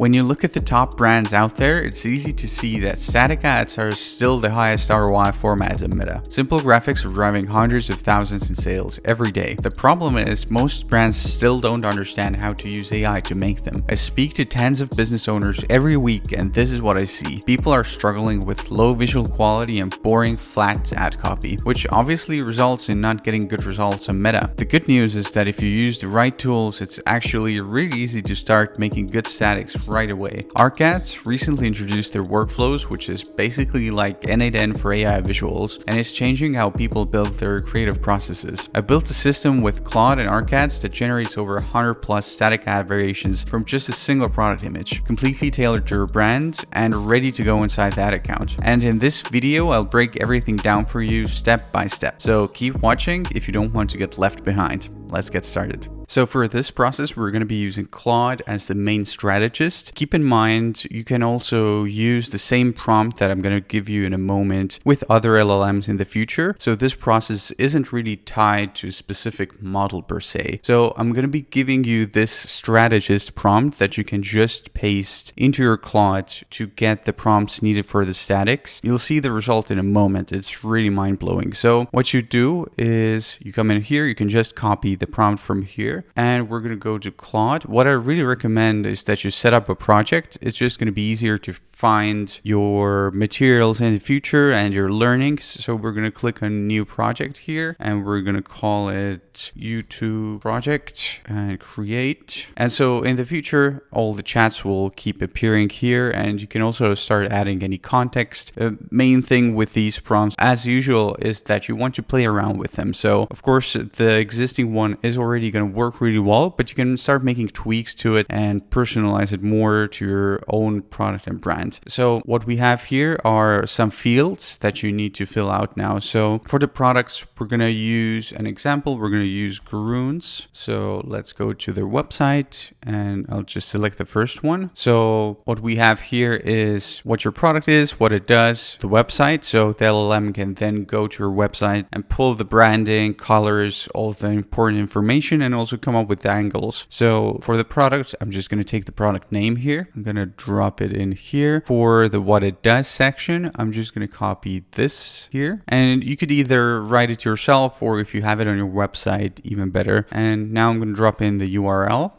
When you look at the top brands out there, it's easy to see that static ads are still the highest ROI format in Meta. Simple graphics are driving hundreds of thousands in sales every day. The problem is most brands still don't understand how to use AI to make them. I speak to tens of business owners every week and this is what I see. People are struggling with low visual quality and boring flat ad copy, which obviously results in not getting good results on Meta. The good news is that if you use the right tools, it's actually really easy to start making good statics right away. Arcads recently introduced their workflows, which is basically like N8N for AI visuals, and it's changing how people build their creative processes. I built a system with Claude and Arcads that generates over 100 plus static ad variations from just a single product image, completely tailored to your brand and ready to go inside that account. And in this video, I'll break everything down for you step by step. So keep watching if you don't want to get left behind. Let's get started. So for this process, we're going to be using Claude as the main strategist. Keep in mind, you can also use the same prompt that I'm going to give you in a moment with other LLMs in the future. So this process isn't really tied to a specific model per se. So I'm going to be giving you this strategist prompt that you can just paste into your Claude to get the prompts needed for the statics. You'll see the result in a moment. It's really mind-blowing. So what you do is you come in here, you can just copy the prompt from here. And we're going to go to Claude. What I really recommend is that you set up a project. It's just going to be easier to find your materials in the future and your learnings. So we're going to click on new project here and we're going to call it YouTube project and create. And so in the future, all the chats will keep appearing here and you can also start adding any context. The main thing with these prompts, as usual, is that you want to play around with them. So of course, the existing one is already going to work really well, but you can start making tweaks to it and personalize it more to your own product and brand. So what we have here are some fields that you need to fill out now. So for the products, we're going to use an example. We're going to use Garoons. So let's go to their website and I'll just select the first one. So what we have here is what your product is, what it does, the website. So the LLM can then go to your website and pull the branding, colors, all the important information and also come up with the angles. So for the product, I'm just going to take the product name here. I'm going to drop it in here. For the what it does section, I'm just going to copy this here. And you could either write it yourself or if you have it on your website, even better. And now I'm going to drop in the URL.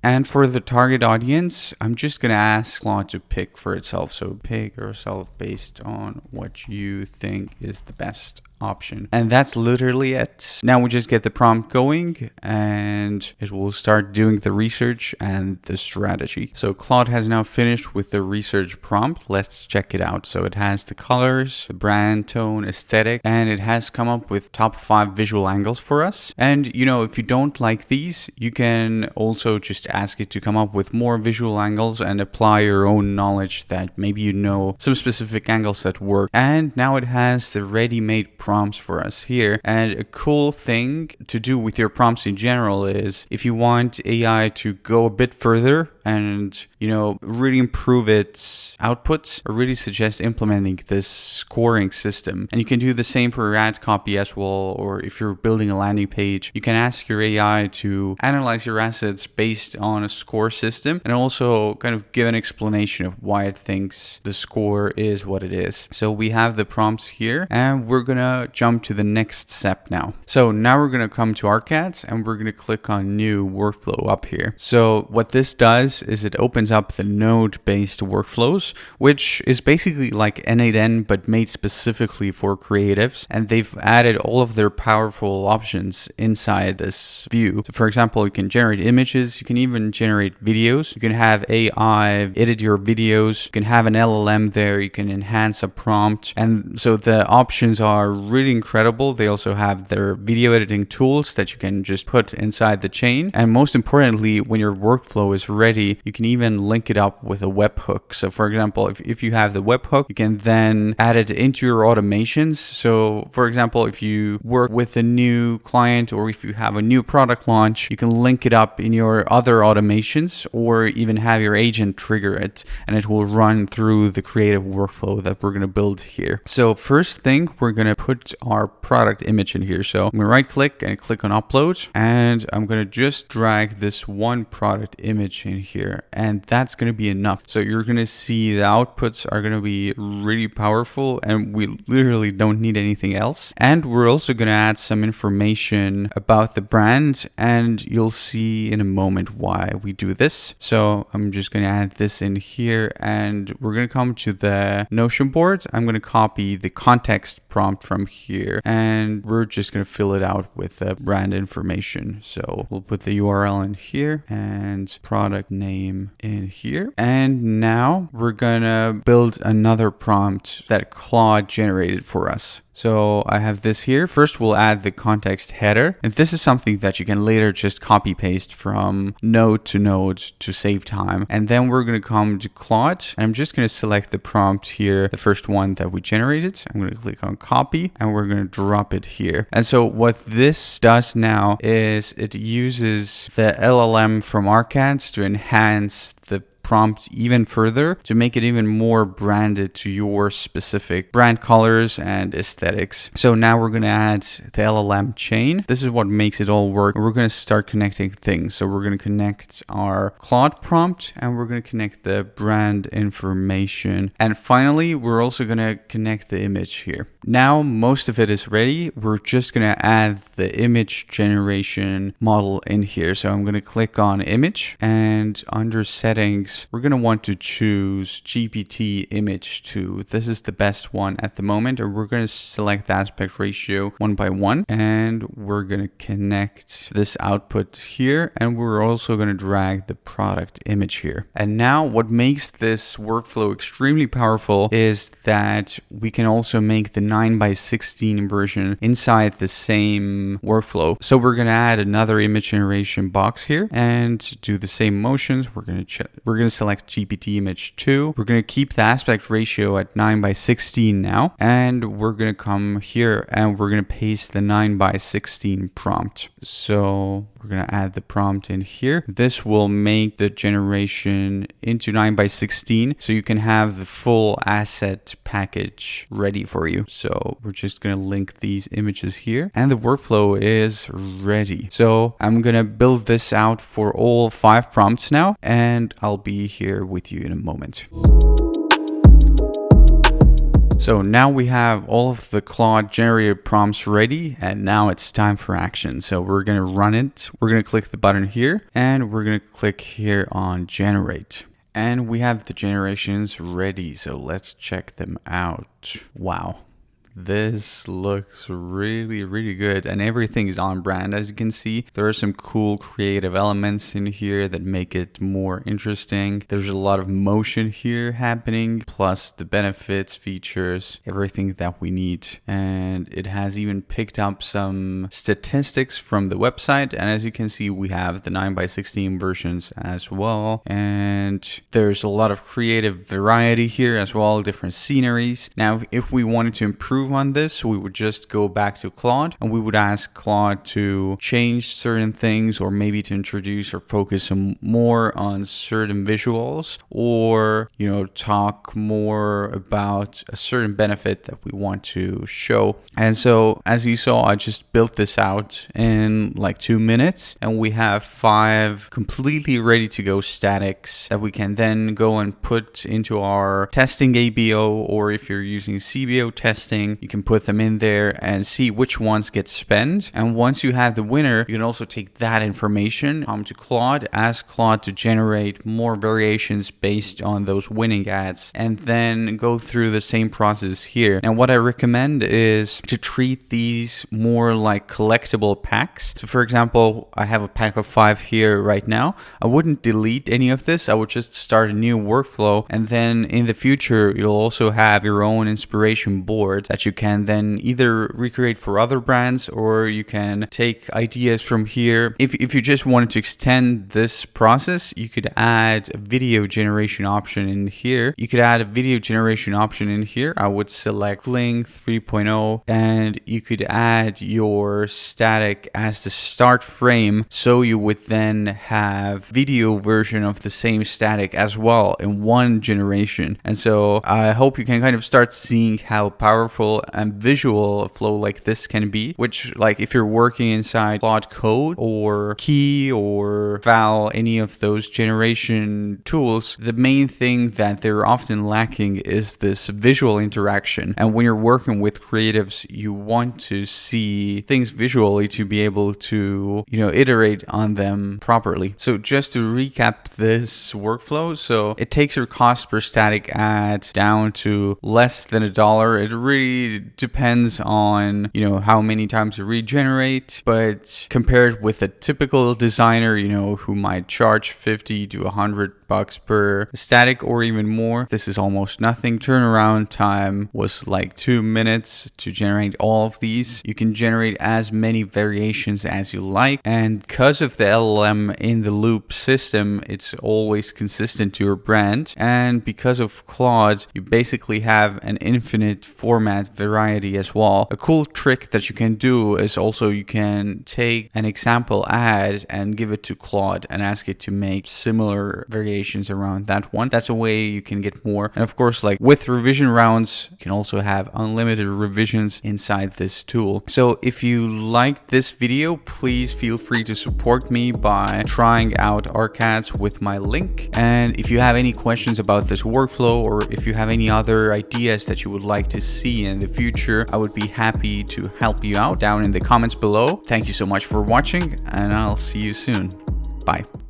And for the target audience, I'm just going to ask Claude to pick for itself. So pick yourself based on what you think is the best option. And that's literally it. Now we just get the prompt going and it will start doing the research and the strategy. So Claude has now finished with the research prompt. Let's check it out. So it has the colors, the brand, tone, aesthetic, and it has come up with top 5 visual angles for us. And you know, if you don't like these, you can also just ask it to come up with more visual angles and apply your own knowledge that maybe you know some specific angles that work. And now it has the ready-made prompts for us here. And a cool thing to do with your prompts in general is if you want AI to go a bit further and, you know, really improve its outputs, I really suggest implementing this scoring system. And you can do the same for your ad copy as well, or if you're building a landing page, you can ask your AI to analyze your assets based on a score system and also kind of give an explanation of why it thinks the score is what it is. So we have the prompts here and we're gonna jump to the next step now. So now we're gonna come to Arcads and we're gonna click on new workflow up here. So what this does is it opens up the node-based workflows, which is basically like N8N but made specifically for creatives, and they've added all of their powerful options inside this view. So for example, you can generate images, you can even generate videos, you can have AI edit your videos, you can have an LLM there, you can enhance a prompt, and so the options are really incredible. They also have their video editing tools that you can just put inside the chain, and most importantly, when your workflow is ready, you can even link it up with a webhook. So for example, if you have the webhook, you can then add it into your automations. So for example, if you work with a new client or if you have a new product launch, you can link it up in your other automations or even have your agent trigger it and it will run through the creative workflow that we're going to build here. So first thing, we're going to put put our product image in here. So I'm going to right click and click on upload, and I'm going to just drag this one product image in here, and that's going to be enough. So you're going to see the outputs are going to be really powerful, and we literally don't need anything else. And we're also going to add some information about the brand, and you'll see in a moment why we do this. So I'm just going to add this in here, and we're going to come to the Notion board. I'm going to copy the context prompt from here, and we're just going to fill it out with the brand information. So we'll put the URL in here and product name in here. And now we're going to build another prompt that Claude generated for us. So I have this here. First, we'll add the context header. And this is something that you can later just copy paste from node to save time. And then we're going to come to Claude. And I'm just going to select the prompt here, the first one that we generated. I'm going to click on copy, and we're going to drop it here. And so what this does now is it uses the LLM from Arcads to enhance the prompt even further, to make it even more branded to your specific brand colors and aesthetics. So now we're going to add the LLM chain. This is what makes it all work. We're going to start connecting things. So we're going to connect our Claude prompt, and we're going to connect the brand information. And finally, we're also going to connect the image here. Now most of it is ready. We're just going to add the image generation model in here. So I'm going to click on image, and under settings, we're going to want to choose GPT Image 2. This is the best one at the moment, and we're going to select the aspect ratio 1:1, and we're going to connect this output here, and we're also going to drag the product image here. And now what makes this workflow extremely powerful is that we can also make the 9:16 version inside the same workflow. So we're going to add another image generation box here and do the same motions. We're going to select GPT Image 2. We're going to keep the aspect ratio at 9:16 now, and we're going to come here and we're going to paste the 9:16 prompt. So we're going to add the prompt in here. This will make the generation into 9:16, so you can have the full asset package ready for you. So we're just going to link these images here, and the workflow is ready. So I'm going to build this out for all 5 prompts now, and I'll be here with you in a moment. So now we have all of the Claude generated prompts ready, and now it's time for action. So we're going to run it. We're going to click the button here, and we're going to click here on generate. And we have the generations ready. So let's check them out. Wow. This looks really, really good, and everything is on brand. As you can see, there are some cool creative elements in here that make it more interesting. There's a lot of motion here happening, plus the benefits, features, everything that we need. And it has even picked up some statistics from the website. And as you can see, we have the 9:16 versions as well. And there's a lot of creative variety here as well, different sceneries. Now, if we wanted to improve on this, we would just go back to Claude, and we would ask Claude to change certain things, or maybe to introduce or focus more on certain visuals, or talk more about a certain benefit that we want to show. And so as you saw, I just built this out in like 2 minutes, and we have 5 completely ready to go statics that we can then go and put into our testing ABO, or if you're using CBO testing, you can put them in there and see which ones get spent. And once you have the winner, you can also take that information, come to Claude, ask Claude to generate more variations based on those winning ads, and then go through the same process here. Now, what I recommend is to treat these more like collectible packs. So for example, I have a pack of 5 here right now. I wouldn't delete any of this. I would just start a new workflow, and then in the future, you'll also have your own inspiration board that you can then either recreate for other brands, or you can take ideas from here. If you just wanted to extend this process, you could add a video generation option in here. I would select Kling 3.0, and you could add your static as the start frame, so you would then have video version of the same static as well in one generation. And so I hope you can kind of start seeing how powerful conceptual and visual flow like this can be, which like if you're working inside Claude Code or Key or Val, any of those generation tools, the main thing that they're often lacking is this visual interaction. And when you're working with creatives, you want to see things visually to be able to, iterate on them properly. So just to recap this workflow, so it takes your cost per static ad down to less than $1. It really depends on, how many times you regenerate, but compared with a typical designer, who might charge 50 to 100 bucks per static or even more, this is almost nothing. Turnaround time was like 2 minutes to generate all of these. You can generate as many variations as you like, and because of the LLM in the loop system, it's always consistent to your brand. And because of Claude, you basically have an infinite format variety as well. A cool trick that you can do is also you can take an example ad and give it to Claude and ask it to make similar variations around that one. That's a way you can get more. And of course, like with revision rounds, you can also have unlimited revisions inside this tool. So if you liked this video, please feel free to support me by trying out Arcads with my link. And if you have any questions about this workflow, or if you have any other ideas that you would like to see in the future, I would be happy to help you out down in the comments below. Thank you so much for watching, and I'll see you soon. Bye.